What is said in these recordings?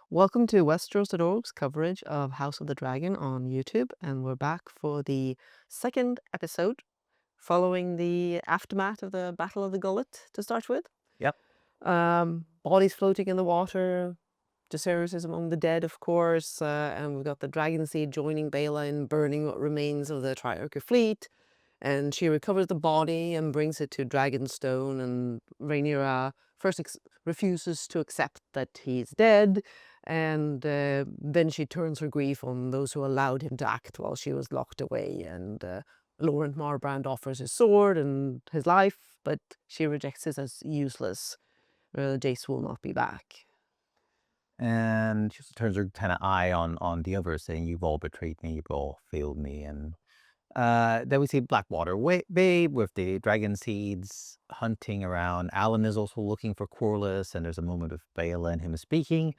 Welcome to Westeros.org's coverage of House of the Dragon on YouTube, and we're back for the second episode following the aftermath of the Battle of the Gullet to start with. Yep. Bodies floating in the water. Jacaerys is among the dead, of course, and we've got the Dragon Seed joining Baela in burning what remains of the Triarchy fleet. And she recovers the body and brings it to Dragonstone, and Rhaenyra first refuses to accept that he's dead, and then she turns her grief on those who allowed him to act while she was locked away, and Laurent Marbrand offers his sword and his life, but she rejects it as useless. Jace will not be back. And she turns her kind of eye on the others, saying, "You've all betrayed me. You've all failed me." And then we see Blackwater Bay with the dragon seeds hunting around. Alan is also looking for Corlys, and there's a moment of Baela and him speaking.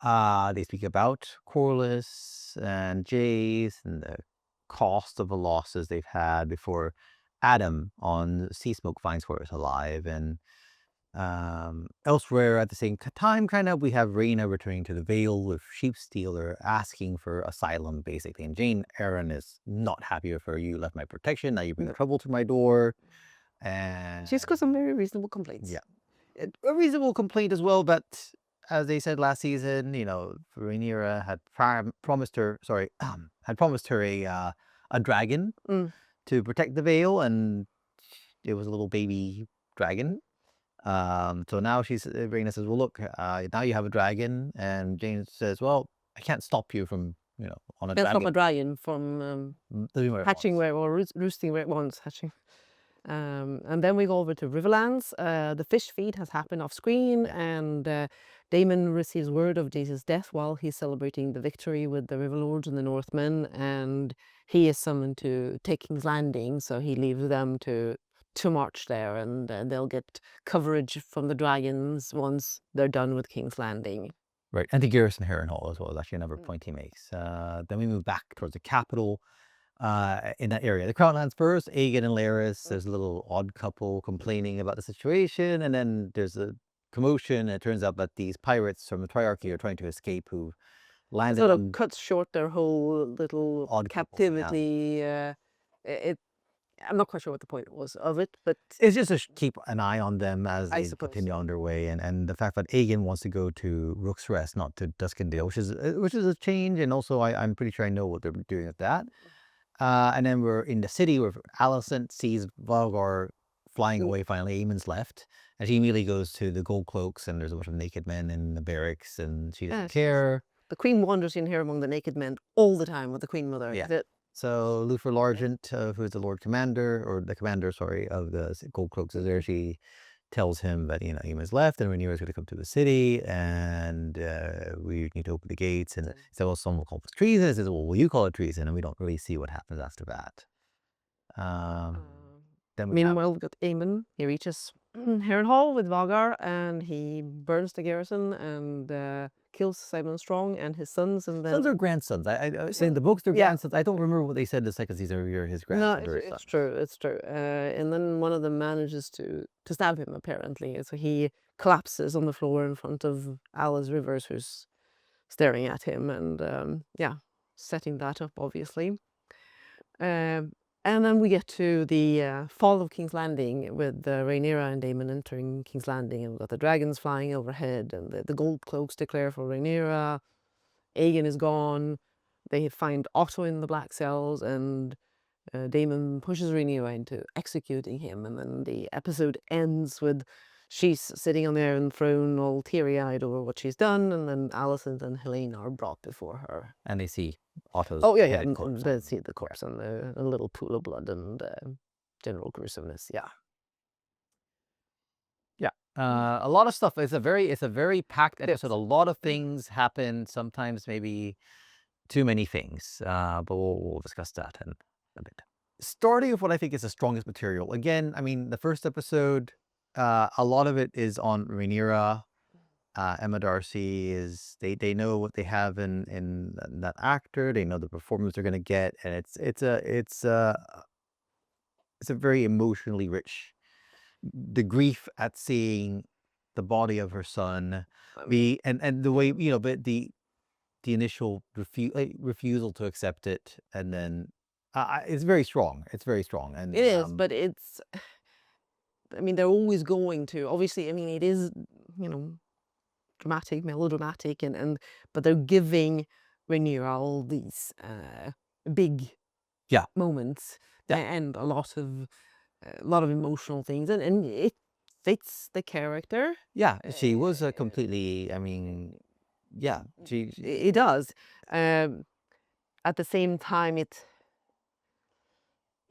They speak about Corlys and Jace and the cost of the losses they've had before Adam on Sea Smoke finds Corlys alive. And elsewhere at the same time, we have Rhaena returning to the Vale with Sheepstealer asking for asylum, basically. And Jane Eyre is not happy with her. "You left my protection, now you bring trouble to my door." And She's got some very reasonable complaints. yeah, a reasonable complaint as well. But as they said last season, Rhaenyra had promised her, a dragon to protect the Vale, and it was a little baby dragon. So now Rhaena says, "Well, look, now you have a dragon," and Jane says, "Well, I can't stop you from, on a Can't stop dragon a dragon from doing what it hatching wants." or roosting where it wants, hatching. And then we go over to Riverlands. The fish feed has happened off screen, and Daemon receives word of Jace's death while he's celebrating the victory with the Riverlords and the Northmen, and he is summoned to take King's Landing, so he leaves them to march there, and they'll get coverage from the dragons once they're done with King's Landing. Right, and the garrison Harrenhal as well is actually another point he makes. Then we move back towards the capital. In that area, the Crownlands first, Aegon and Larys. There's a little odd couple complaining about the situation, and then there's a commotion. And it turns out that these pirates from the Triarchy are trying to escape, who landed Sort of on cuts short their whole little odd couple. Yeah. captivity. I'm not quite sure what the point was of it, but It's just to keep an eye on them as I they suppose continue on their way, and the fact that Aegon wants to go to Rook's Rest, not to Duskendale, which is a change, and also I'm pretty sure I know what they're doing with that. And then we're in the city where Alicent sees Valgar flying away. Finally, Aemon's left, and she immediately goes to the Gold Cloaks, and there's a bunch of naked men in the barracks, and she doesn't care. The Queen wanders in here among the naked men all the time with the Queen Mother. Yeah. So Luther Largent, who is the Lord Commander, or the Commander, sorry, of the Gold Cloaks, is there. She tells him that Aemon's left, and Rhaenyra's going to come to the city, and we need to open the gates. And he said, "Well, some will call this treason." He says, "Well, will you call it treason?" And we don't really see what happens after that. Meanwhile, we've got Aemon. He reaches Harrenhal with Valgar, and he burns the garrison and kills Simon Strong and his sons. And then sons or grandsons. I say in the books they're grandsons. I don't remember what they said the second season of his grandson. No, it's true. It's true. And then one of them manages to stab him, apparently. So he collapses on the floor in front of Alice Rivers, who's staring at him, and setting that up, obviously. And then we get to the fall of King's Landing with Rhaenyra and Daemon entering King's Landing, and we've got the dragons flying overhead, and the Gold Cloaks declare for Rhaenyra. Aegon is gone. They find Otto in the Black Cells, and Daemon pushes Rhaenyra into executing him, and then the episode ends with she's sitting on the Iron Throne all teary-eyed over what she's done, and then Alicent and Helene are brought before her. And they see Otto's and they see the corpse and a little pool of blood and general gruesomeness. Yeah. A lot of stuff. It's a very packed episode. A lot of things happen. Sometimes maybe too many things. But we'll discuss that in a bit. Starting with what I think is the strongest material. Again, I mean, the first episode, a lot of it is on Rhaenyra. Emma Darcy they know what they have in that actor. They know the performance they're going to get, and it's a very emotionally rich. The grief at seeing the body of her son, Um, and the way, but the initial refusal to accept it, and then it's very strong. It's very strong, and it is, but it's. I mean, they're always going to. Obviously, I mean, it is, you know, dramatic, melodramatic, and but they're giving Rhaenyra all these big yeah, moments yeah, and a lot of emotional things, and it fits the character. yeah. She was a Uh, completely. I mean, yeah. it does. Um, at the same time, it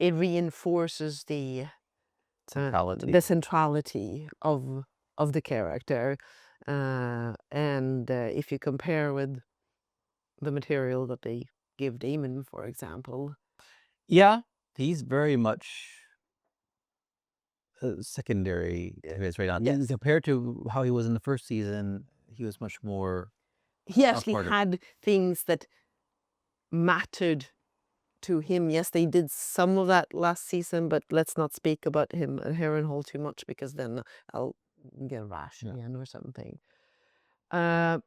reinforces Centrality. the centrality of the character, and if you compare with the material that they give Damon, for example. Yeah, he's very much secondary Yeah. to his right now. Yes. Compared to how he was in the first season, he was much more He a actually part of. had things that mattered to him. Yes, they did some of that last season, but let's not speak about him and Harrenhal too much because then I'll get rash Yeah. again or something. Uh,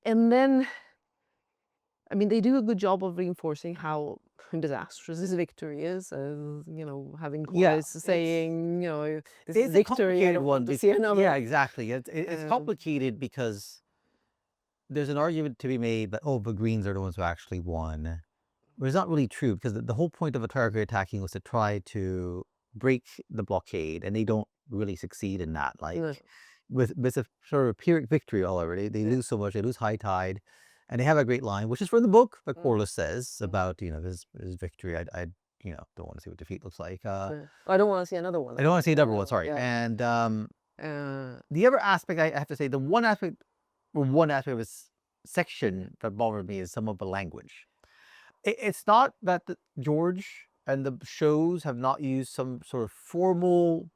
and then, I mean, they do a good job of reinforcing how disastrous this victory is. You know, having Yeah, Corlys saying, you know, this it's a victory, I complicated don't one. want to see Yeah, another. exactly. It's Um, complicated because there's an argument to be made that, oh, the Greens are the ones who actually won. But it's not really true because the whole point of a Targaryen attacking was to try to break the blockade, and they don't really succeed in that. Like no, with a sort of Pyrrhic victory, however, they yeah. lose so much, they lose high tide, and they have a great line, which is from the book that Mm, Corlys says mm, about his victory. I don't want to see what defeat looks like. yeah. I don't want to see another one. I don't want to see another one. No, Sorry, yeah. and Uh, the other aspect I have to say, one aspect of this section that bothered me is some of the language. It's not that George and the shows have not used some sort of formal.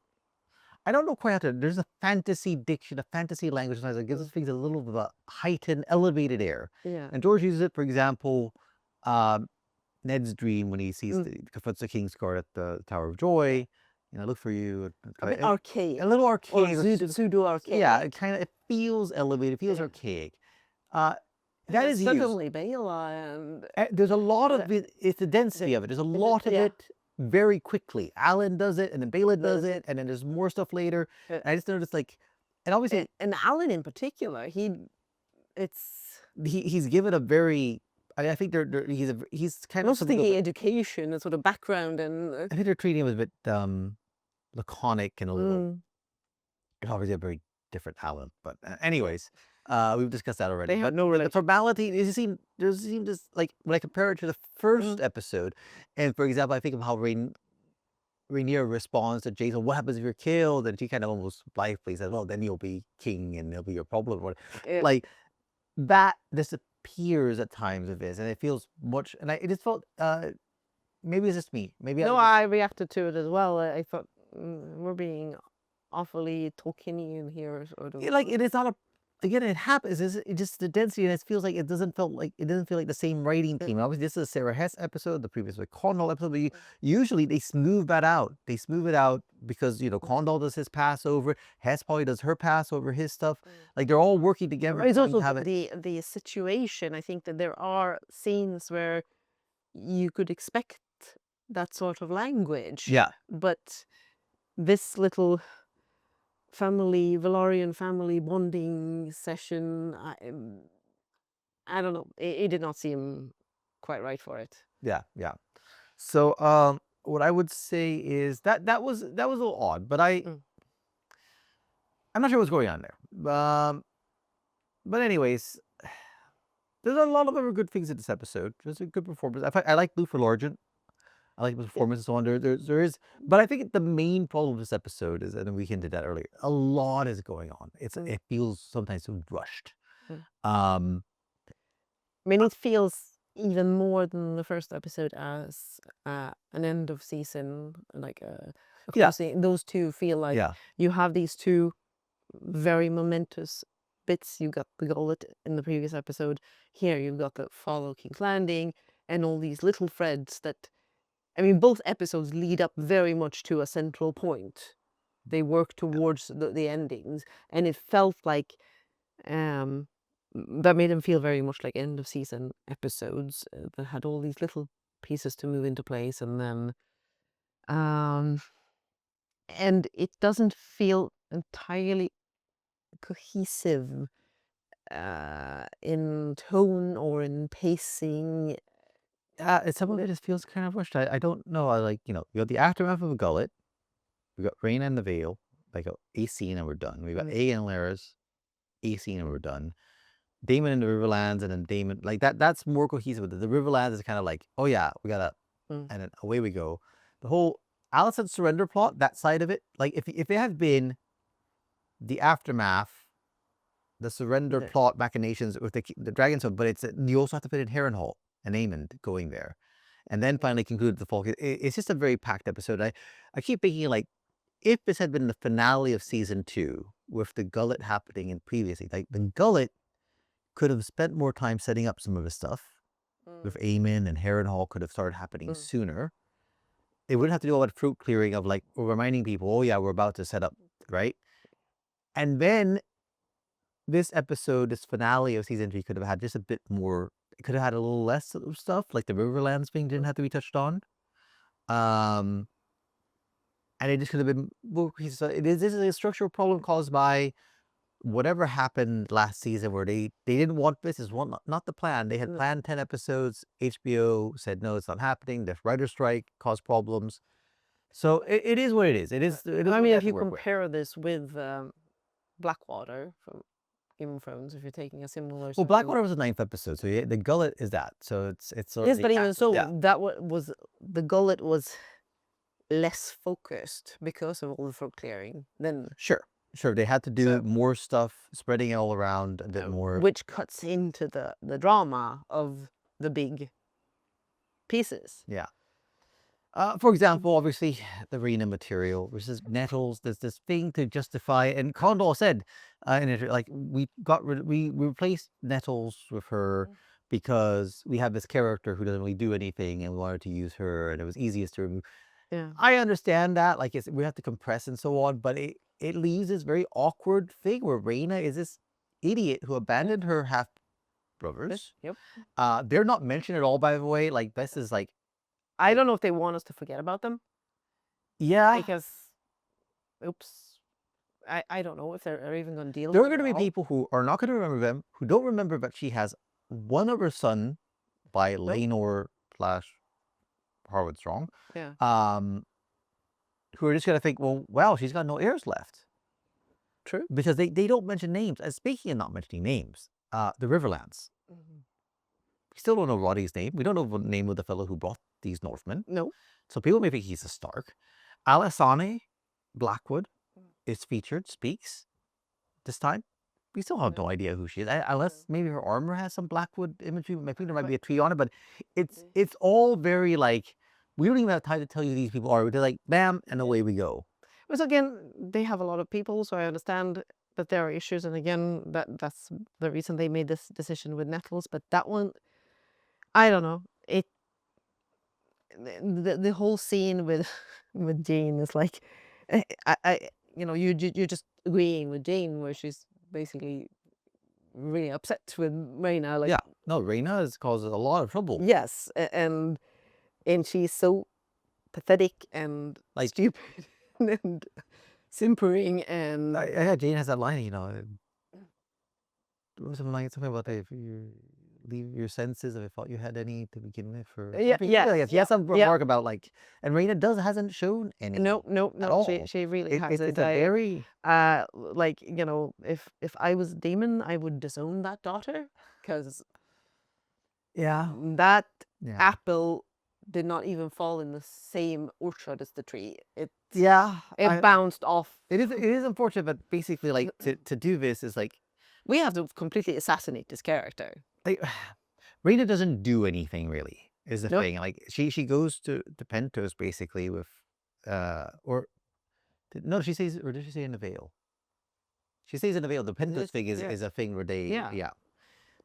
I don't know quite how to. There's a fantasy diction, a fantasy language sometimes that gives us things a little bit of a heightened, elevated air. yeah. And George uses it, for example, Ned's dream when he sees Mm, confronts the King's Guard at the Tower of Joy. Look for you. a bit A archaic little or archaic. pseudo Yeah, archaic. it feels elevated. It feels Yeah. archaic. Uh, that is used. Certainly Bela and There's a lot uh, of it. It's the density of it. There's a lot of yeah. it very quickly. Alan does it, and then Bela does Does it, it. and then there's more stuff later. Uh, And I just noticed, like, and obviously and Alan in particular, it's. he's given a very. I think he's kind I'm of also some people. thinking education and sort of background and. I think they're treating him as a bit laconic and a little. Mm, Obviously, a very different Alan, but yeah. anyways, we've discussed that already. They have But no the relation. formality, there seemed just like when I compare it to the first Mm, episode, and for example, I think of how Rhaenyra responds to Jason, "What happens if you're killed?" And she kind of almost blithely says, "Well, then you'll be king, and it'll be your problem." Or yeah. like that disappears at times of this, and it feels much. And it just felt. Maybe it's just me. Maybe I No, was just I reacted to it as well. I thought we're being awfully Tolkienian here, sort of. like it is not a. Again, it happens. It just the density, and it feels like it doesn't feel like the same writing Uh, team. Obviously, this is a Sarah Hess episode. The previous was a Condal episode. But usually they smooth that out. They smooth it out because Condal does his Passover. Hess probably does her Passover, his stuff. Like they're all working together, It's trying also to have it. the situation. I think that there are scenes where you could expect that sort of language, Yeah, but this little Valorian family bonding session, I don't know. It did not seem quite right for it. yeah, yeah. So, what I would say is that was a little odd, but Mm. I'm not sure what's going on there. But anyways, there's a lot of other good things in this episode. There's a good performance. I like Lou for Largent. I like the Yeah. performance and so on. There is, but I think the main problem with this episode is, and we hinted at earlier, a lot is going on. Mm. It feels sometimes so rushed. Mm. Um, I mean, it feels even more than the first episode as an end of season, like a yeah, closing. Those two feel like yeah, you have these two very momentous bits. You got the gullet in the previous episode. Here you've got the follow King's Landing and all these little threads that, I mean, both episodes lead up very much to a central point. they work towards the endings, and it felt like that made them feel very much like end of season episodes that had all these little pieces to move into place, and then um, and it doesn't feel entirely cohesive in tone or in pacing. Some of it just feels kind of rushed. I don't know. I like, you know, you got the aftermath of a gullet. We got Rain and the Veil, like a scene and we're done. We got A and Lara's a scene and we're done. Damon in the Riverlands and then Damon like that's more cohesive. The Riverlands is kind of like, oh yeah, we gotta and then away we go. The whole Alicent surrender plot, that side of it, like if it had been the aftermath, the surrender plot machinations with the Dragonstone, but it's you also have to put in Harrenhal and Aemond going there. And then finally conclude the Falk. It's just a very packed episode. I keep thinking like if this had been the finale of season 2 with the gullet happening in previously, like the gullet could have spent more time setting up some of the stuff with Aemon and Harrenhal could have started happening sooner. It wouldn't have to do all that fruit clearing of like reminding people, oh yeah, we're about to set up, right? And then this episode, this finale of season 3 could have had just a bit more, it could have had a little less of stuff, like the Riverlands thing didn't have to be touched on. And it just could have been more cohesive. This is a structural problem caused by whatever happened last season where they didn't want this is not the plan. They had planned 10 episodes. HBO said no, it's not happening. The writer's strike caused problems. So it is what it is. It is. I mean, if you compare this with Blackwater from Game of Thrones, if you're taking a similar. Well, Blackwater was the 9th episode, so yeah, the gullet is that. So it's. Yes, but even so, that was the gullet was less focused because of all the throat clearing. Then sure, they had to do more stuff, spreading it all around a bit more, which cuts into the drama of the big pieces. Yeah. For example, obviously, the Rena material versus Nettles. There's this thing to justify, and Condor said, in it, like we replaced Nettles with her because we have this character who doesn't really do anything, and we wanted to use her, and it was easiest to remove. Yeah, I understand that, like we have to compress and so on, but it leaves this very awkward thing where Rena is this idiot who abandoned her half brothers. Yep. They're not mentioned at all, by the way. Like this is like. I don't know if they want us to forget about them. Yeah. Because, oops, I don't know if they're even going to deal with There it. are going to be people who are not going to remember them, who don't remember that she has one other son by Laenor / Harwood Strong. Yeah. Who are just going to think, well, wow, she's got no heirs left. True. Because they don't mention names. And speaking of not mentioning names, the Riverlands. We still don't know Roddy's name. We don't know the name of the fellow who brought these Northmen. No. So people may think he's a Stark. Alysanne Blackwood is featured, speaks this time. We still have no idea who she is, unless maybe her armor has some Blackwood imagery. I think there might be a tree on it, but it's all very like, we don't even have time to tell you who these people are. They're like, bam, and away we go. But again, they have a lot of people, so I understand that there are issues, and again, that's the reason they made this decision with Nettles. But that one, I don't know. The whole scene with Jane is like, you're just agreeing with Jane, where she's basically really upset with Rhaena. Like, yeah, no, Rhaena has caused a lot of trouble. Yes, and she's so pathetic and like stupid and simpering, and yeah, Jane has that line, something about that, if you leave your senses, if I thought you had any to begin with, or yes, some remark about like, and Rhaena hasn't shown any. No, she really has it. It's a very like, if I was Daemon, I would disown that daughter, because that apple did not even fall in the same orchard as the tree. It bounced off. It is unfortunate, but basically, like, to do this is like, we have to completely assassinate this character. Rhaena doesn't do anything really, is the thing. Like, she goes to Pentos basically with she says, or did she say in the Vale? She says in the Vale. The Pentos thing is a thing where they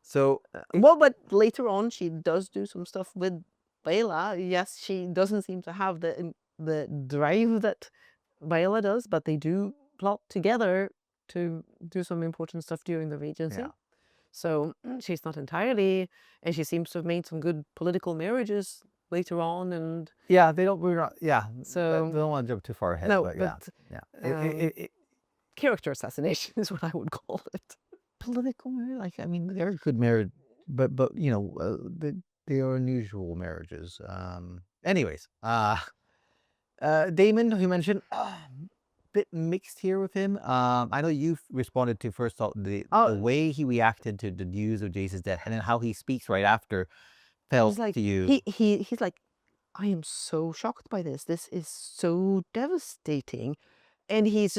So well, but later on she does do some stuff with Baela. Yes, she doesn't seem to have the drive that Viola does, but they do plot together to do some important stuff during the Regency. Yeah. So she's not entirely, and she seems to have made some good political marriages later on, and Yeah, they don't. We're not. Yeah, so they don't want to jump too far ahead, no, but yeah, but yeah. character assassination is what I would call it. Political marriage, like I mean, they're good marriage, but you know, they are unusual marriages. Anyways, Damon, who you mentioned, bit mixed here with him. I know you've responded to first off the Oh, way he reacted to the news of Jason's death, and then how he speaks right after he's felt like to you. he's like, I am so shocked by this. This is so devastating, and he's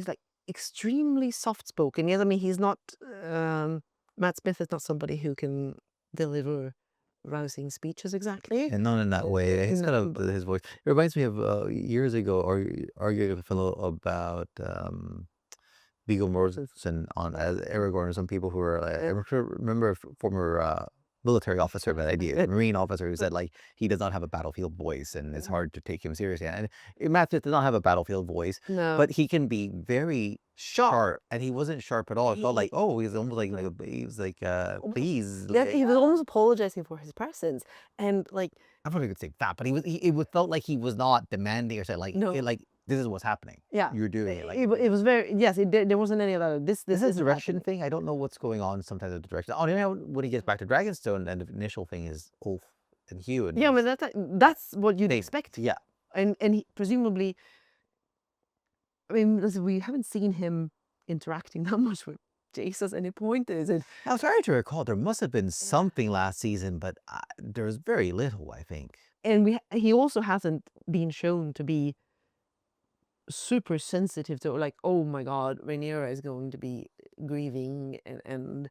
like extremely soft spoken. Yes, I mean he's not. Matt Smith is not somebody who can deliver rousing speeches exactly. And not in that way. He's got B- his voice. It reminds me of years ago, arguing with a fellow about Viggo Mortensen on as Aragorn, and some people who were I uh, remember a former military officer, but idea Marine officer who said like he does not have a battlefield voice, and it's hard to take him seriously. And Matt Smith does not have a battlefield voice, no, but he can be very sharp, and he wasn't sharp at all. It felt like he's almost like he was like almost- please. yeah, he was almost apologizing for his presence, and like I'm probably gonna say that, but felt like he was not demanding or said like no, like this is what's happening. yeah, You're doing it like it was very yes. There wasn't any of that. is This this a isn't direction happening. thing? I don't know what's going on sometimes with the direction. Oh, you know, when he gets back to Dragonstone, and the initial thing is Ulf and Hugh, and Yeah, but that's what you'd they, expect, yeah. and he, presumably, I mean, listen, we haven't seen him interacting that much with Jace at any point, is it? I was trying to recall there must have been something last season, but there was very little, I think. And he also hasn't been shown to be super sensitive to like, oh my God, Rhaenyra is going to be grieving, and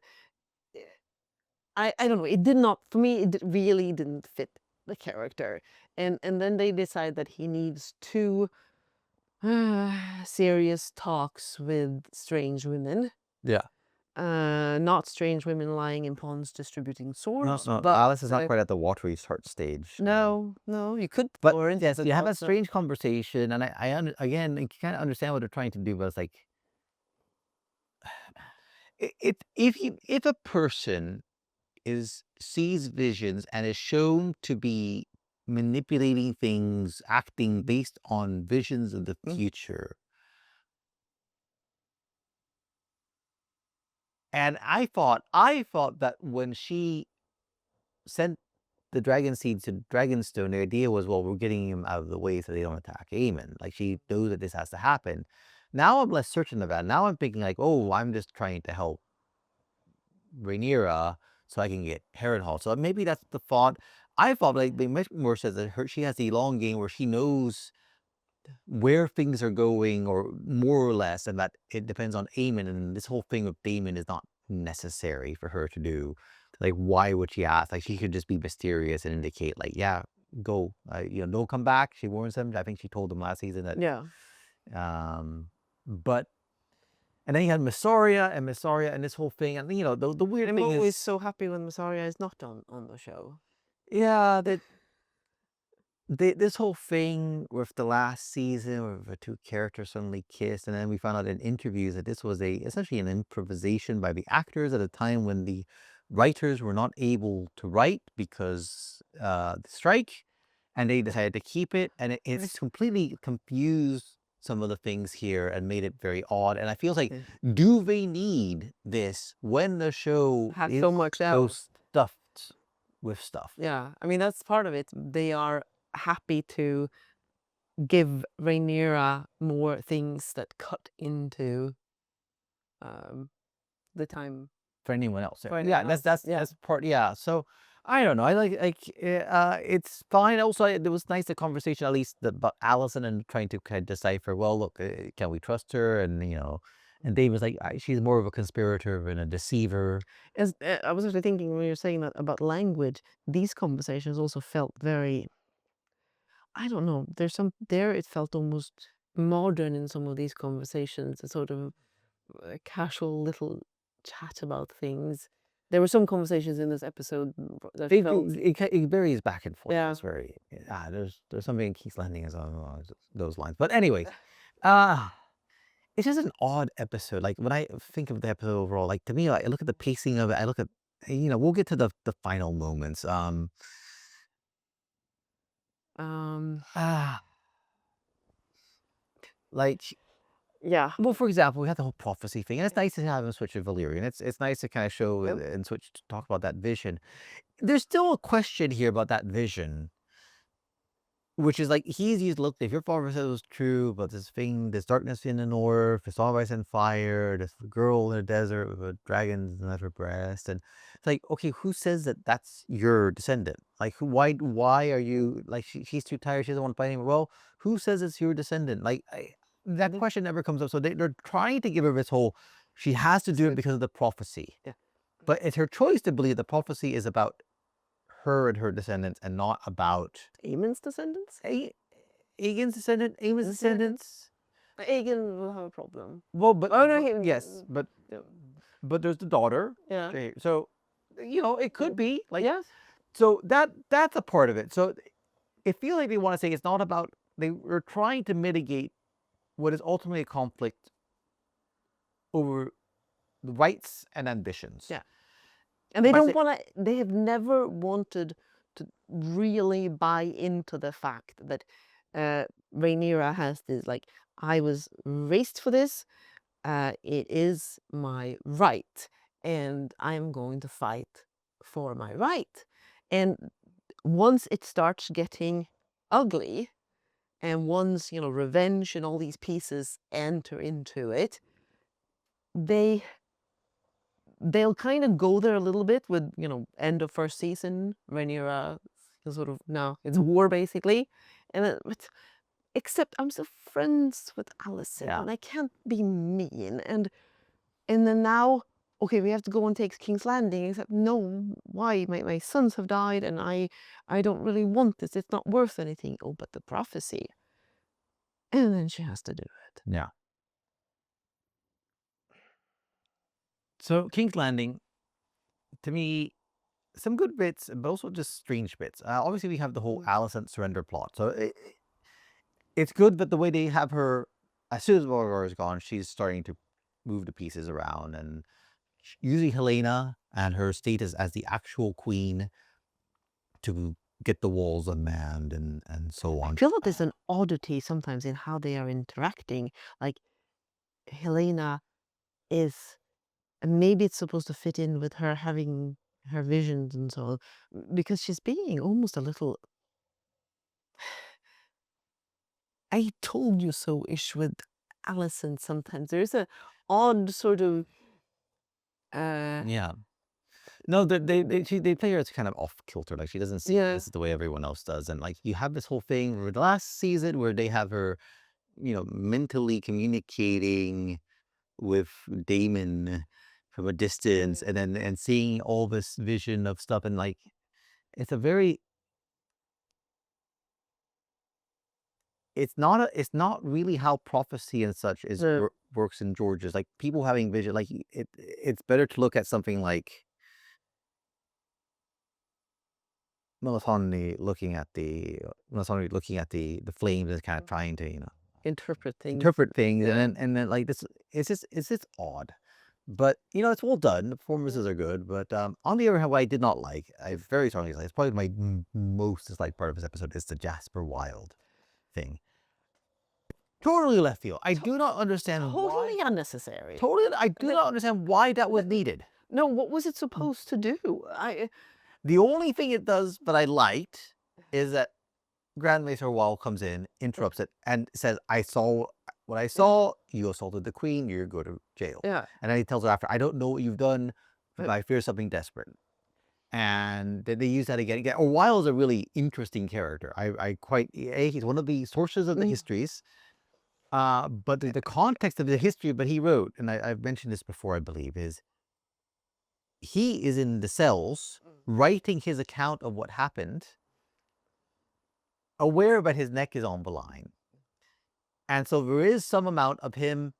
I don't know. It did not for me. Really didn't fit the character, and then they decide that he needs two serious talks with strange women. Yeah. Not strange women lying in ponds distributing No, swords, no, but Alice is not quite at the watery start stage. no, no, you could But pour into yes, the you have a gods. strange conversation, and again, you kind of understand what they're trying to do, but it's like if a person sees visions and is shown to be manipulating things, acting based on visions of the Mm. future. And I thought that when she sent the dragon seed to Dragonstone, the idea was, well, we're getting him out of the way so they don't attack Aemon. Like she knows that this has to happen. Now I'm less certain of that. Now I'm thinking like, oh, I'm just trying to help Rhaenyra so I can get Harrenhal. So maybe that's the thought. I thought like they much more says that she has the long game where she knows where things are going, or more or less, and that it depends on Aemon. And this whole thing with Daemon is not necessary for her to do. Like, why would she ask? Like, she could just be mysterious and indicate, like, yeah, go, don't come back. She warns him. I think she told him last season that. Yeah, But and then you had Mysaria and this whole thing, and the weird I'm thing always is, so happy when Massaria is not on the show. yeah, that this whole thing with the last season where the two characters suddenly kissed, and then we found out in interviews that this was essentially an improvisation by the actors at a time when the writers were not able to write because the strike, and they decided to keep it, and it's completely confused some of the things here and made it very odd. And I feel like, Yeah. do they need this when the show Has is so much so else. stuffed with stuff? Yeah, I mean that's part of it. They are happy to give Rhaenyra more things that cut into um, the time For anyone else. for Yeah, anyone else. Yeah, that's part. Yeah, so I don't know. I it's fine. Also, it was nice the conversation at least about Allison and trying to kind of decipher. Well, look, can we trust her? And and Dave was like, she's more of a conspirator and a deceiver. as I was actually thinking when you were saying that about language, these conversations also felt very. I don't know. There's some there. It felt almost modern in some of these conversations. A sort of casual little chat about things. There were some conversations in this episode that felt, It varies back and forth. yeah. It's very there's something in King's Landing as along those lines. But anyways, it's just an odd episode. Like when I think of the episode overall, like to me, I look at the pacing of it. I look at we'll get to the final moments. Um, Ah, like yeah. well, for example, we had the whole prophecy thing, and it's nice to have him switch to Valyrian. It's nice to kind of show Yep. and switch to talk about that vision. There's still a question here about that vision. Which is like, he's used, look, if your father said it was true, but this thing, this darkness in the north, this all ice and fire, this girl in the desert with a dragon at her breast. And it's like, okay, who says that that's your descendant? Like, why are you, like, she's too tired, she doesn't want to fight anymore. Well, who says it's your descendant? Like, that Mhm. question never comes up. So they're trying to give her this whole, she has to do it because of the prophecy. Yeah. But it's her choice to believe the prophecy is about her and her descendants and not about Aemon's descendants? Aegon's descendant, Aemon's His descendants? descendants. Aegon will have a problem. Well, but Oh no, yes, yeah. but there's the daughter. Yeah. So it could be like Yes. so that's a part of it. So it feels like they want to say it's not about they were trying to mitigate what is ultimately a conflict over the rights and ambitions. Yeah. And they By don't say- want to, they have never wanted to really buy into the fact that Rhaenyra has this, like, I was raised for this, it is my right, and I'm going to fight for my right. And once it starts getting ugly, and once, revenge and all these pieces enter into it, they'll kind of go there a little bit with, end of first season, Rhaenyra sort of, no, it's war basically. And then, except I'm still friends with Alicent, Yeah. and I can't be mean. And then now, okay, we have to go and take King's Landing, except no, why? My sons have died, and I don't really want this. It's not worth anything. Oh, but the prophecy. And then she has to do it. Yeah. So King's Landing, to me, some good bits, but also just strange bits. Obviously, we have the whole Alicent surrender plot. So it's good that the way they have her, as soon as Rhaenyra is gone, she's starting to move the pieces around and using Helena and her status as the actual queen to get the walls unmanned and so I on. feel that there's an oddity sometimes in how they are interacting. Like, Helena is, and maybe it's supposed to fit in with her having her visions and so on, because she's being almost a little I told you so-ish with Alicent sometimes. There's a odd sort of Yeah. No, they play her as kind of off kilter. Like she doesn't see yeah. this is the way everyone else does, and like you have this whole thing where the last season where they have her, mentally communicating with Damon from a distance, and then and seeing all this vision of stuff, and like it's a very it's not really how prophecy and such is No. works in George's. Like people having vision, like it's better to look at something like Melisandre looking at the flames and kind of trying to Interpret things. interpret things, Yeah. and then like this it's just odd, but it's well done. The performances are good, but on the other hand, what I did not like, I very strongly dislike. It's probably my most disliked part of this episode is the Jasper Wild thing. Totally left field. I do not understand Totally why. unnecessary. Totally, I do not understand why that was needed. No, what was it supposed to do? The only thing it does that I liked is that Grand Maester Wall comes in, interrupts it, and says, I saw what I saw, you assaulted the queen, you're going to jail. Yeah. And then he tells her after, I don't know what you've done, but I fear something desperate. And then they use that again. Weil is a really interesting character. He's one of the sources of the histories. But the context of the history that he wrote, and I've mentioned this before, I believe, is he is in the cells writing his account of what happened, aware that his neck is on the line. And so there is some amount of him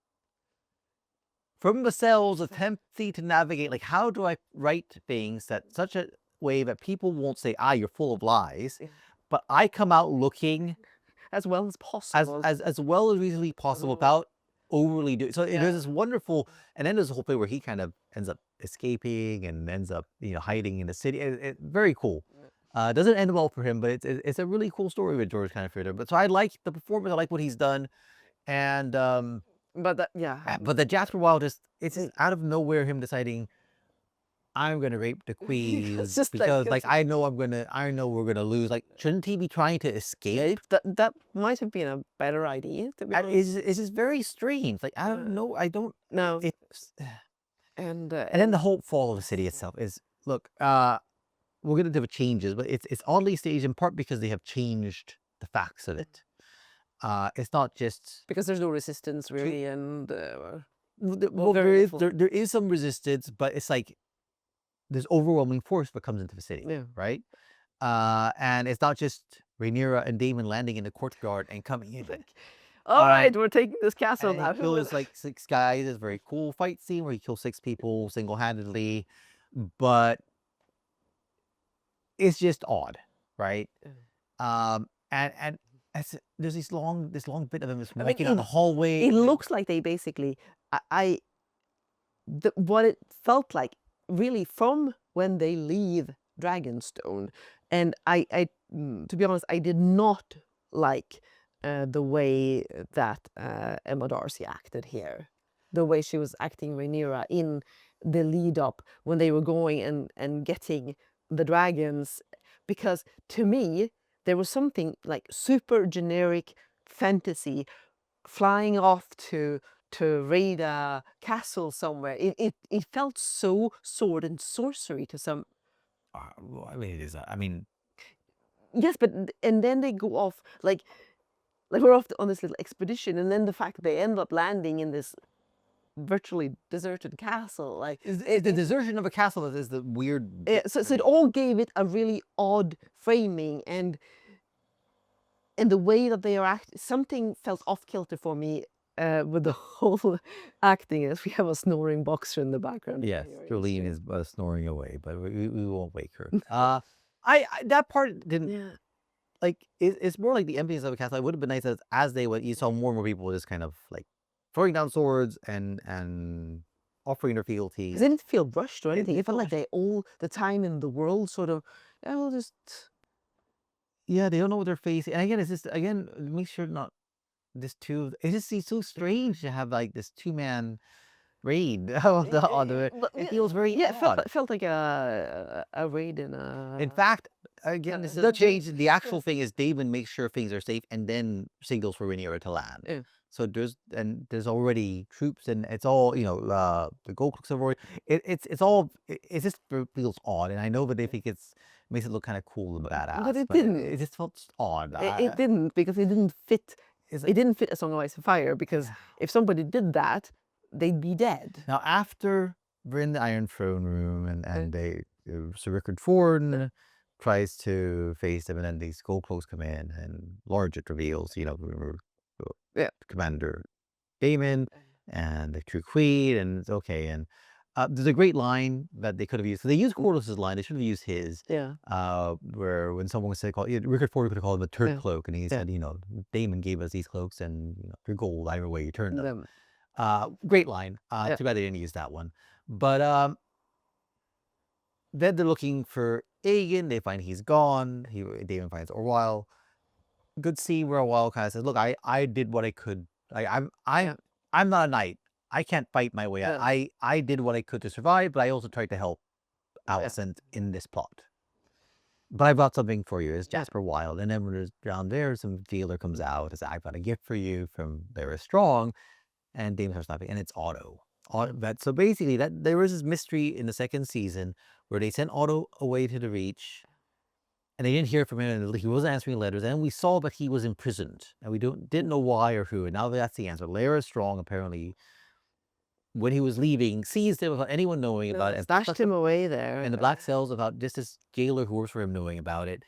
from the cells attempting to navigate, like, how do I write things that such a way that people won't say, you're full of lies, Yeah. but I come out looking As well as possible. as well as reasonably possible without overly doing. So Yeah. there's this wonderful, and then there's a whole thing where he kind of ends up escaping and ends up, hiding in the city. Very cool. Doesn't end well for him, but it's a really cool story with George kind of Fritter. But so I like the performance. I like what he's done, and But that, yeah. but the Jasper Wild it's just out of nowhere him deciding I'm gonna rape the It's queen just like because like I know we're gonna lose. Like, shouldn't he be trying to escape? that might have been a better idea, to be honest. It's just very strange. Like, I don't know. I don't. No. It's And then the whole fall of the city itself is look. We'll get into the changes, but it's oddly staged in part because they have changed the facts of it. It's not just because there's no resistance really, and well, very there is some resistance, but it's like there's overwhelming force that comes into the city, Yeah. right? And it's not just Rhaenyra and Daemon landing in the courtyard and coming in. all right, we're taking this castle And now. he kills like 6 guys. It's a very cool fight scene where he kills 6 people single-handedly, but it's just odd, right? And there's this long bit of him just walking down the hallway. It looks like they basically, what it felt like really from when they leave Dragonstone, and to be honest, I did not like the way that Emma Darcy acted here, the way she was acting Rhaenyra in the lead up when they were going and getting the dragons, because to me there was something like super generic fantasy flying off to raid a castle somewhere. It felt so sword and sorcery to some. Well, I mean, it is. I mean, Yes, but and then they go off like we're off on this little expedition, and then the fact that they end up landing in this virtually deserted castle, like the desertion of a castle is the weird. so it all gave it a really odd framing, and the way that they are something felt off kilter for me with the whole acting. As we have a snoring boxer in the background. Yes, Here, Jolene is snoring away, but we won't wake her. I that part didn't yeah. like. It's more like the emptiness of a castle. It would have been nice as they went. You saw more and more people just kind of like throwing down swords and offering their fealty. Because it didn't feel rushed or anything. It felt like rushed. they all the time in the world sort of, we'll just. Yeah, they don't know what they're facing. And again, it's just make sure not this two. It just seems so strange to have like this 2-man raid on the. It feels very odd. It felt like a raid in a. In fact, again, this is a change. The actual thing is Daemon makes sure things are safe and then signals for Rhaenyra to land. Yeah. So there's already troops and it's all the gold cloaks have already. It's all it just feels odd, and I know that they think makes it look kind of cool and badass, But it didn't. It just felt odd. It didn't, because it didn't fit. It didn't fit A Song of Ice and Fire, because if somebody did that, they'd be dead. Now after we're in the Iron Throne room and they Sir Rickard Thorne tries to face them, and then these gold cloaks come in and Lorget reveals, Commander Daemon and the true queen, and it's okay. And there's a great line that they could have used. So they used Corliss's line. They should have used his. Yeah. Where when someone said, Rickard Ford could have called him a turd cloak, and he said, Daemon gave us these cloaks, and they're gold either way you turn them. Great line. Too bad they didn't use that one. But then they're looking for Aegon. They find he's gone. Daemon finds Orwyle. Good scene where Orwyle kind of says, "Look, I did what I could. I'm not a knight. I can't fight my way out. I did what I could to survive, but I also tried to help Alicent in this plot. But I brought something for you. It's Jasper Wild." And then when there's down there, some dealer comes out and says, "I've got a gift for you from Larys Strong," and Daemon starts laughing, and it's Otto. So basically, there was this mystery in the 2nd season where they sent Otto away to the Reach, and they didn't hear from him, and he wasn't answering letters. And we saw that he was imprisoned, and we didn't know why or who. And now that's the answer. Larys Strong apparently, when he was leaving, seized him without anyone knowing about it, and Stashed him away there in the black cells without just this jailer who works for him knowing about it.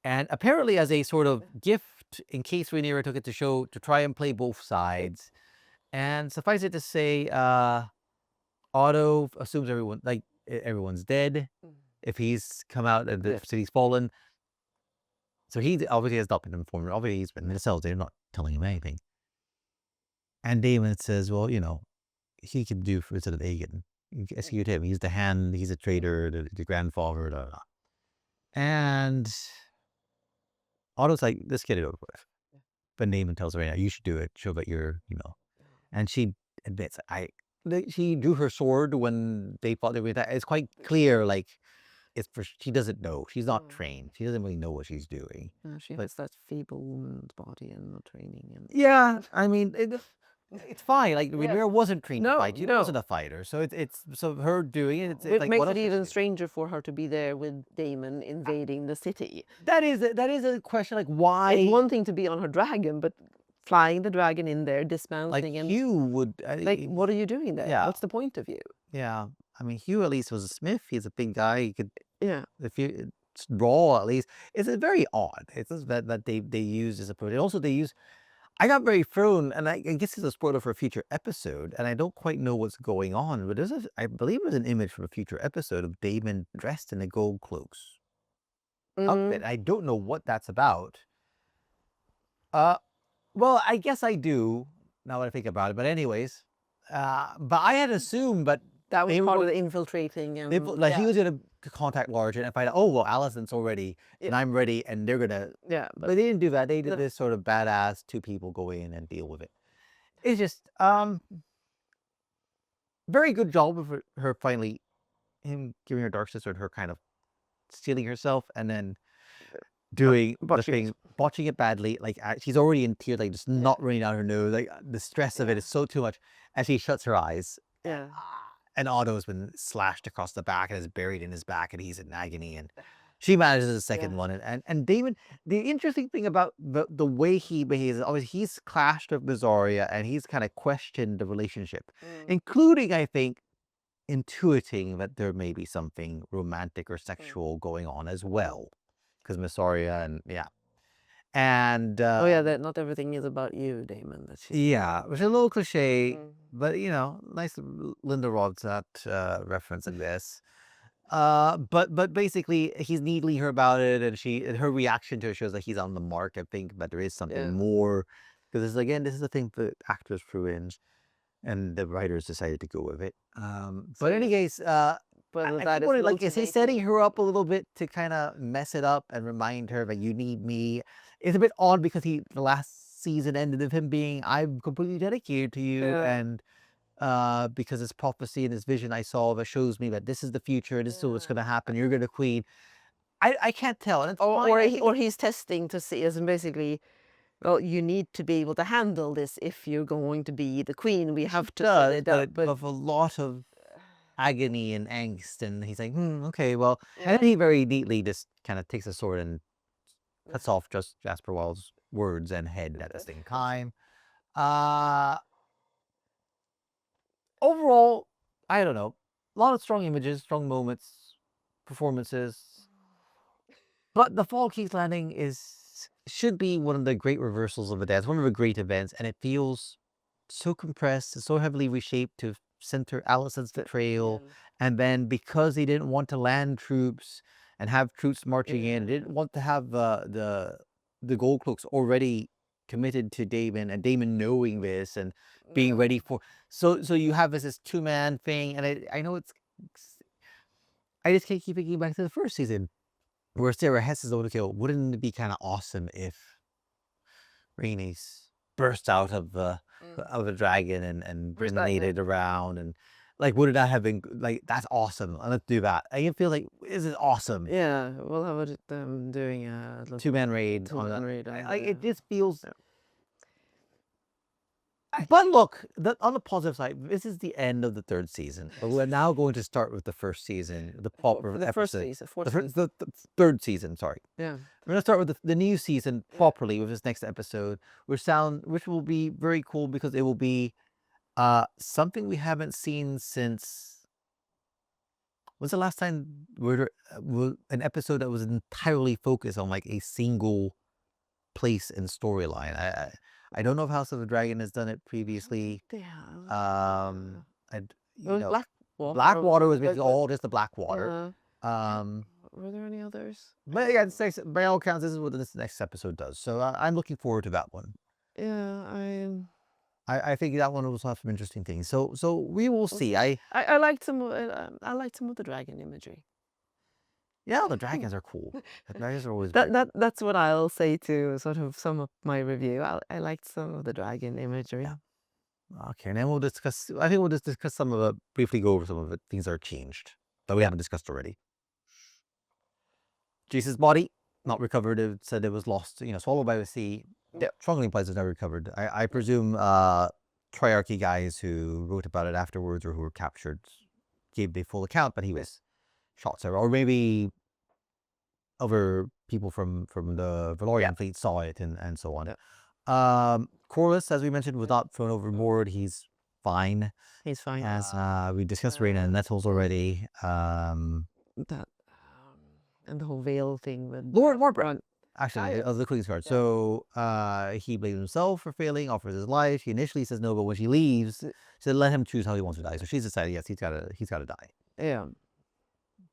And apparently, as a sort of gift, in case Rhaenyra took it to try and play both sides, And suffice it to say, Otto assumes everyone's dead Mm. if he's come out and the Yeah. city's fallen. So he obviously has not been informed. Obviously, he's been in the cells. They're not telling him anything. And Damon says, well, he can do for instead of Aegon. Execute him. He's the hand. He's a traitor. The grandfather. Blah, blah, blah. And Otto's like, let's get it over with. But Damon tells her, you should do it. Show that you're. And she admits, she drew her sword when they fought. It's quite clear, like, she doesn't know. She's not trained. She doesn't really know what she's doing. She But has that feeble woman's body and no training. And yeah, I mean, it's fine. Like, Rhaenyra wasn't trained to No, fight. She wasn't a fighter. So so her doing it. It's it like, makes what it else could she even do? stranger for her to be there with Damon invading the city. That is a question. Like, why? It's one thing to be on her dragon, but flying the dragon in there, Like, dismounting, and Hugh would. like, what are you doing there? Yeah. What's the point of you? Yeah. I mean, Hugh at least was a smith. He's a big guy. He could. Yeah. If you raw, at least it's very odd. It's just that they use this approach. And also they use. I got very thrown, and I guess it's a spoiler for a future episode, and I don't quite know what's going on. But I believe there's an image from a future episode of Damon dressed in a gold cloaks outfit. I don't know what that's about. Well, I guess I do now that I think about it. But anyways, but I had assumed, but That was they part were- of the infiltrating and like he was gonna contact Large and find out. Oh well, Alicent's already, and I'm ready, and they're gonna. yeah, But they didn't do that. They did this sort of badass two people go in and deal with it. It's just very good job of her finally him giving her dark sister and her kind of stealing herself and then doing the thing, botching it badly. Like she's already in tears, like just not running down her nose. Like the stress of it is so too much. And she shuts her eyes. yeah. And Otto's been slashed across the back and is buried in his back, and he's in agony. And she manages a second one. And Damon, the interesting thing about the way he behaves, obviously he's clashed with Zarya, and he's kind of questioned the relationship, including, I think, intuiting that there may be something romantic or sexual going on as well, because Missoria and and Oh yeah, that not everything is about you, Damon. That's yeah, which is a little cliche, but nice Linda Ronstadt reference in this. But basically, he's needling her about it, and her reaction to it shows that he's on the mark. I think, but there is something more, because this is the thing the actors threw in, and the writers decided to go with it. But in any case, is he setting her up a little bit to kind of mess it up and remind her that you need me? It's a bit odd because the last season ended with him being, I'm completely dedicated to you, and because this prophecy and this vision I saw that shows me that this is the future, this is what's going to happen, you're going to queen. I can't tell. And it's or he's testing to see, as in basically, well, you need to be able to handle this if you're going to be the queen. We have to set it up. But with a lot of agony and angst, and he's like, okay, well, and then he very neatly just kind of takes a sword and cuts off just Jasper Wild's words and head at the same time. Overall, I don't know, a lot of strong images, strong moments, performances, but the fall King's Landing should be one of the great reversals of the dance, one of the great events, and it feels so compressed and so heavily reshaped to center Alicent's betrayal. And then because they didn't want to land troops and have troops marching in, they didn't want to have the Gold Cloaks already committed to Damon, and Damon knowing this and being ready for. So you have this two-man thing, and I know I just can't keep thinking back to the first season where Sarah Hess is okay, wouldn't it be kind of awesome if Rhaenys burst out of the dragon and resonated around, and like, would it not have been like, that's awesome, and let's do that. I feel like this is awesome. Yeah, well, how about them doing a two-man raid? Two-man raid. It just feels. But look, on the positive side, this is the end of the third season. But we're now going to start with the first season, the proper the first episode. season, The third season, sorry. Yeah. We're going to start with the new season properly with this next episode, which will be very cool because it will be something we haven't seen since. When's the last time an episode that was entirely focused on like a single place and storyline? I don't know if House of the Dragon has done it I don't previously. think they have. And It was Blackwater was basically but all just the Blackwater. uh, Um, were there any others? but yeah, by all accounts, this is what this next episode does. So I'm looking forward to that one. Yeah, I think that one will also have some interesting things. So we will see. I liked some. I liked some of the dragon imagery. Yeah, the dragons are cool. The dragons are always That very cool. that's what I'll say to sort of sum up my review. I liked some of the dragon imagery. Yeah. Okay, and then we'll discuss. I think we'll just discuss some of it, briefly go over some of it. Things that are changed that we haven't discussed already. Jesus' body not recovered. It said it was lost. Swallowed by the sea. Yeah, strongly implies it's never recovered. I presume Triarchy guys who wrote about it afterwards or who were captured gave the full account, but he was shot several, or maybe other people from the Valorian fleet saw it and so on. Corlys, as we mentioned, was not thrown overboard. He's fine. He's fine. As we discussed Rhaena and Nettles already. That and the whole veil thing with Lord Morbrand. Ah, Actually, yes. of the Queen's Guard. Yeah. So he blames himself for failing, offers his life. He initially says no, but when she leaves, she said let him choose how he wants to die. So she's decided, yes, he's gotta die. Yeah.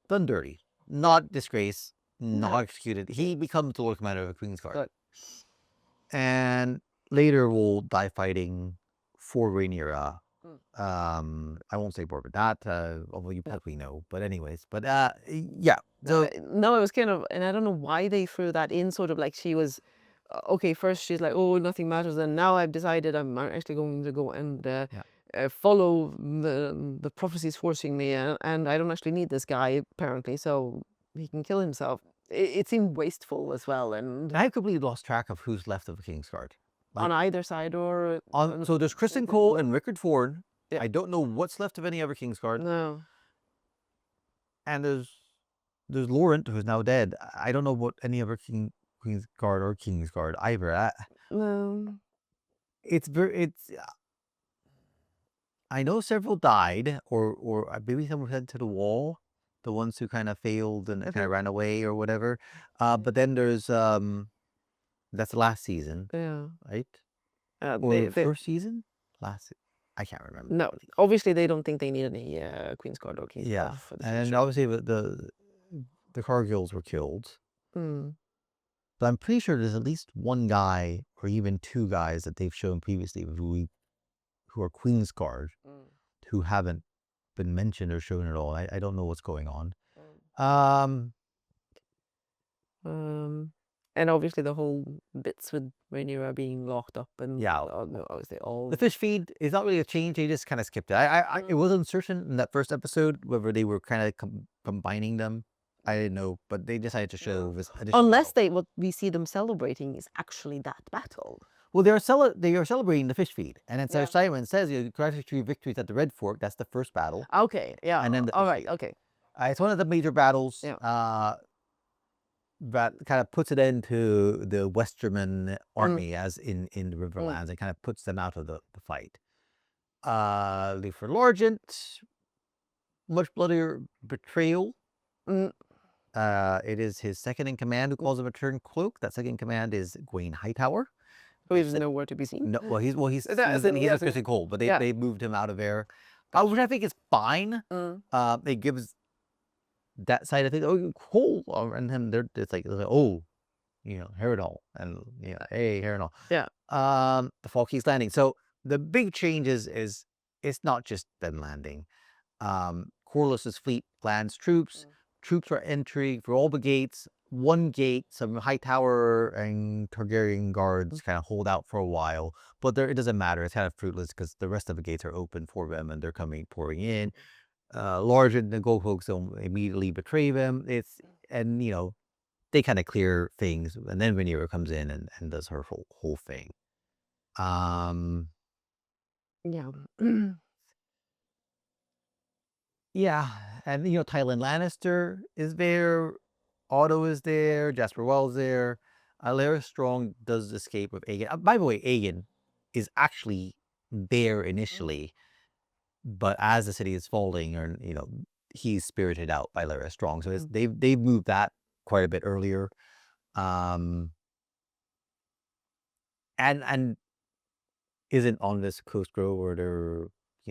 Done dirty. Not disgrace, not executed. He becomes the Lord Commander of the Queen's Guard. Good. And later will die fighting for Rhaenyra. I won't say more about that, although you probably know. But anyways, yeah. So No, it was kind of, and I don't know why they threw that in. Sort of like she was, okay. First she's like, oh, nothing matters, and now I've decided I'm actually going to go and follow the prophecies forcing me, and I don't actually need this guy apparently, so he can kill himself. It seemed wasteful as well, and I completely lost track of who's left of the King's Guard. on either side or So there's Kristen Cole and Rickard Ford. Yeah. I don't know what's left of any other King's Guard. No. And there's Laurent, who's now dead. I don't know what any other Queen's Guard or King's Guard either. No. It's I know several died, or maybe some were sent to the wall. The ones who kind of failed and kind of ran away or whatever. But then there's that's the last season, Yeah. right? Or first season? I can't remember. No, obviously they don't think they need any Queen's Guard or King's Yeah, Guard for the and future. obviously the Cargills were killed. But I'm pretty sure there's at least one guy or even two guys that they've shown previously who are Queen's Guard who haven't been mentioned or shown at all. I don't know what's going on. And obviously the whole bits with Rhaenyra being locked up and Yeah. obviously all The fish feed is not really a change. They just kind of skipped it. It was uncertain in that first episode whether they were kind of combining them. I didn't know, but they decided to show this additional unless battle. what we see them celebrating is actually that battle. Well, they are celebrating the fish feed, and then Sir Simon says you congratulate victories at the Red Fork. That's the first battle. Okay, yeah, And then the all fish right, feed. okay. It's one of the major battles. Yeah. That kind of puts it into the Westerman army as in the Riverlands. It kind of puts them out of the fight. Leiford Largent, much bloodier betrayal. It is his second in command who calls him a turncloak. That second in command is Gwaine Hightower. Who is nowhere to be seen. No, he's he's Yes. Kristen Cole, but they moved him out of there, which I think is fine. It gives that side of things. Oh, Cole, and then it's like oh, Harrenhal, and hey Harrenhal. Yeah. The Falkey's landing. So the big change is it's not just them landing. Corlys's fleet lands troops. Troops are entering for all the gates. One gate, some Hightower and Targaryen guards kind of hold out for a while, but it doesn't matter. It's kind of fruitless because the rest of the gates are open for them and they're pouring in. Largent and the Goldfolks don't immediately betray them. They kind of clear things, and then Rhaenyra comes in and does her whole thing. Yeah. Yeah, and Tywin Lannister is there, Otto is there, Jasper Wells there. Larys Strong does escape with Aegon. By the way, Aegon is actually there initially, but as the city is falling, or he's spirited out by Larys Strong. So they've moved that quite a bit earlier. And isn't on this coast road where they're,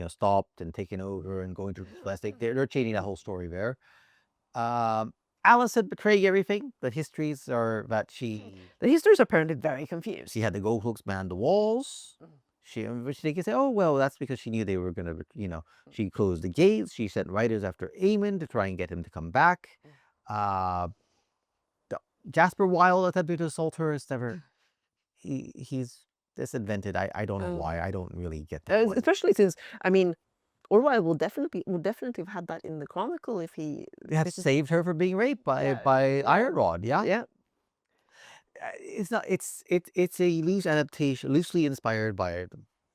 stopped and taken over and going to plastic. They're changing that whole story there. Alice had betrayed everything. The histories are that The histories are apparently very confused. she had the gold hooks man the walls. Which they can say, oh well, that's because she knew they were gonna, she closed the gates. She sent riders after Aemon to try and get him to come back. Uh, Jasper Wilde attempted to assault her. It's never. He's disinvented. I don't know why. I don't really get that one. Especially since, I mean, Orwell would definitely have had that in the chronicle if he They had saved her from being raped by Iron Rod. Yeah. Yeah. It's not. It's a loose adaptation, loosely inspired by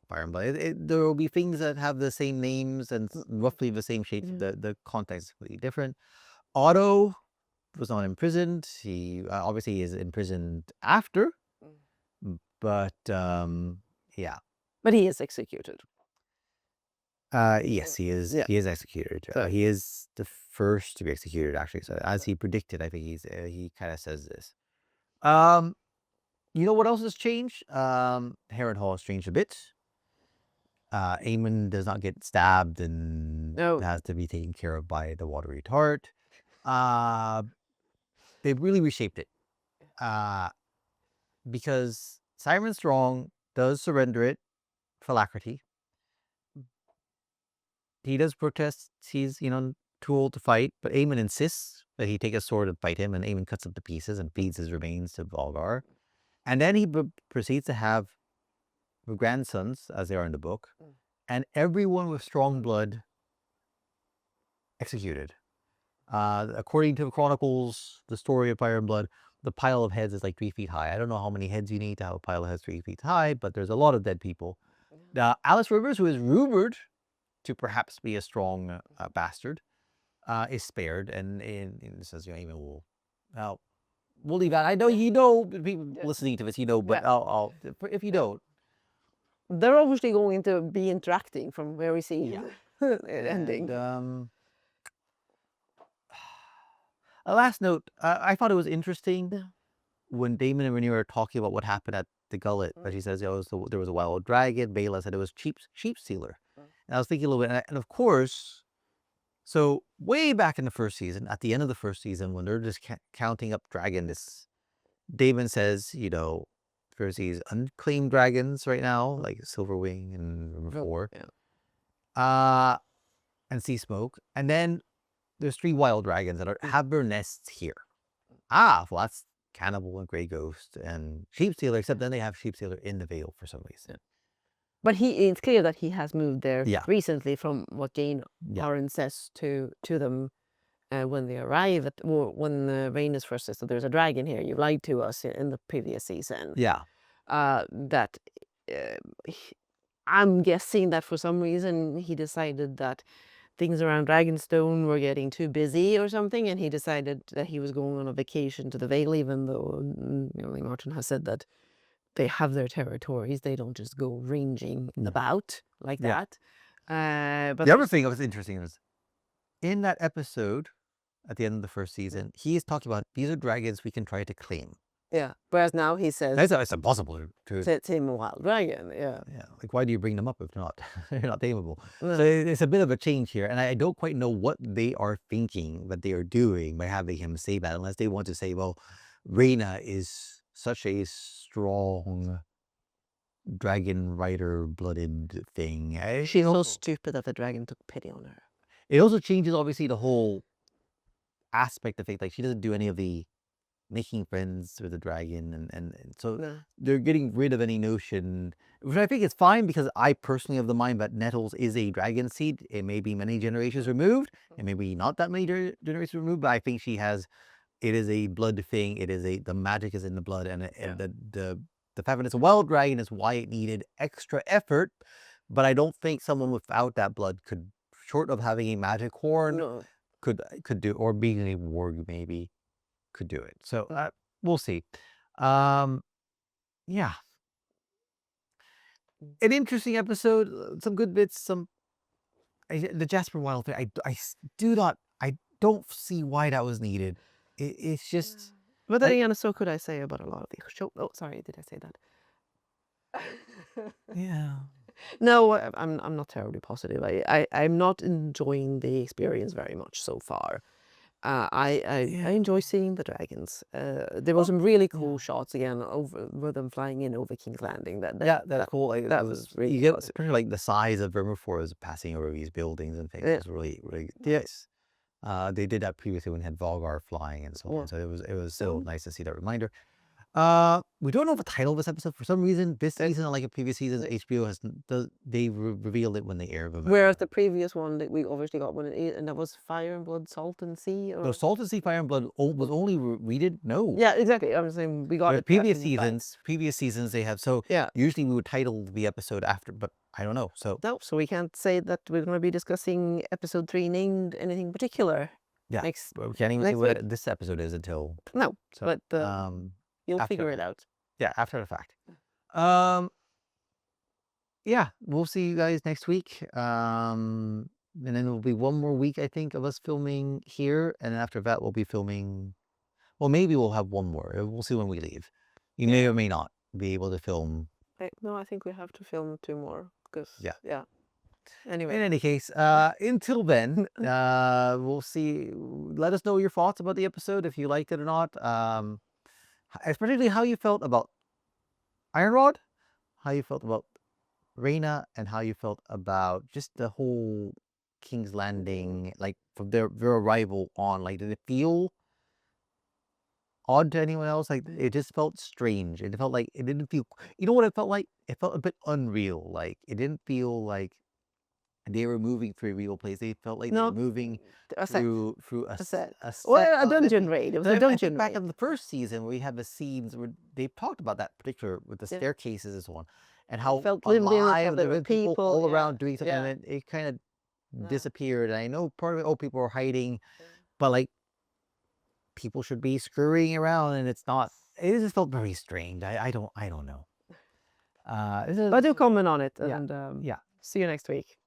Fire and Blood. There will be things that have the same names and roughly the same shape. The context is completely different. Otto was not imprisoned. He obviously is imprisoned after, but yeah. But he is executed. Yes, he is. Yeah. He is executed. He is the first to be executed, actually. So as he predicted, I think he kind of says this. You know what else has changed? Harrenhal has changed a bit. Aemon does not get stabbed and has to be taken care of by the watery tart. They've really reshaped it. Because Simon Strong does surrender it for alacrity. He does protest. He's, too old to fight, but Aemon insists that he take a sword and fight him, and Aemon cuts him to pieces and feeds his remains to Volgar. And then he proceeds to have the grandsons, as they are in the book, and everyone with strong blood executed. According to the chronicles, the story of Fire and Blood, the pile of heads is like 3 feet high. I don't know how many heads you need to have a pile of heads 3 feet high, but there's a lot of dead people. Alice Rivers, who is rumored to perhaps be a strong bastard, is spared, and says, Aemon will. Well, we'll leave that. I know people listening to this, but I'll if you don't. They're obviously going to be interacting from where we see it ending. And, a last note, I thought it was interesting when Damon and Rhaenyra are talking about what happened at the Gullet, but she says there was a wild dragon. Baela said it was sheep stealer. And I was thinking a little bit, and of course, so way back in the first season, at the end of the first season, when they're just counting up dragons, Damon says, there's these unclaimed dragons right now, like Silverwing and River 4. And Sea Smoke. And then there's 3 wild dragons that have their nests here. Well, that's Cannibal and Grey Ghost and Sheepstealer, except then they have Sheepstealer in the Vale for some reason. But it's clear that he has moved there recently from what Jane Arryn says to them when they arrive, when Rhaenys first says that there's a dragon here, you lied to us in the previous season. Yeah. That I'm guessing that for some reason he decided that things around Dragonstone were getting too busy or something, and he decided that he was going on a vacation to the Vale, even though Martin has said that they have their territories. They don't just go ranging about like that. But the other thing that was interesting is in that episode at the end of the first season, he is talking about these are dragons we can try to claim. Yeah. Whereas now he says it's impossible to tame a wild dragon. Yeah. Yeah. Like, why do you bring them up if they're not tameable? So it's a bit of a change here, and I don't quite know what they are thinking that they are doing by having him say that, unless they want to say, well, Rhaena is such a strong dragon rider blooded thing. She's so stupid that the dragon took pity on her. It also changes, obviously, the whole aspect of it. Like, she doesn't do any of the making friends with the dragon, and so they're getting rid of any notion, which I think is fine, because I personally have the mind that Nettles is a dragon seed. It may be many generations removed, and maybe not that many generations removed, but I think it is a blood thing. The magic is in the blood, and the fact that it's a wild dragon is why it needed extra effort. But I don't think someone without that blood could, short of having a magic horn, could do, or being a warg maybe, could do it. So we'll see. Yeah, an interesting episode. Some good bits. The Jasper Wilde thing. I don't see why that was needed. It's just. But then again, so could I say about a lot of the show. Oh, sorry, did I say that? Yeah. No, I'm not terribly positive. I'm not enjoying the experience very much so far. I Yeah. enjoy seeing the dragons. There was Oh, some really yeah. cool shots again over with them flying in over King's Landing. Yeah, that's cool. Like, it That was was really you get impressive. especially like the size of Vermifors passing over these buildings and things Yeah. was really, really nice. They did that previously when they had Volgar flying and so on. Well, So it was still so nice to see that reminder. We don't know the title of this episode for some reason. This that, season, unlike in previous seasons, HBO they revealed it when they air them. whereas the previous one that we obviously got and that was Fire and Blood, Salt and Sea, The or Salt and Sea Fire and Blood was only we didn't know. yeah, exactly. I'm saying we got Whereas it previous seasons they have. So yeah. usually we would title the episode after, but I don't know. So No, so we can't say that we're going to be discussing episode 3 named anything particular yeah, next we can't even say next week. what this episode is until No, so but you'll after figure it out. yeah after the fact. Um, yeah, we'll see you guys next week. And then it'll be one more week, I think, of us filming here, and after that we'll be filming. Well, maybe we'll have one more. We'll see when we leave. You may or may not be able to film. No, I think we have to film 2 more because Yeah. yeah. In Anyway, any case, until then, we'll see. Let us know your thoughts about the episode, if you liked it or not. Particularly how you felt about Iron Rod, how you felt about Reyna, and how you felt about just the whole King's Landing, like from their arrival on. Like, did it feel odd to anyone else? Like, it just felt strange. It felt like it didn't feel. You know what it felt like? It felt a bit unreal. Like, it didn't feel like they were moving through a real place. They felt like they were no, moving a set, through a set. a set. Well, a dungeon raid. It was a I dungeon think back raid. in the first season, we had the scenes where they talked about that particular with the Yeah. staircases and so on, and how felt lived in, alive there there were were people people, all yeah, around doing something, yeah. and it kind of Yeah. disappeared. And I know part of it, people were hiding, but like people should be scurrying around, and it's not. It just felt very strange. I don't know. But do comment on it, Yeah. and Yeah. see you next week.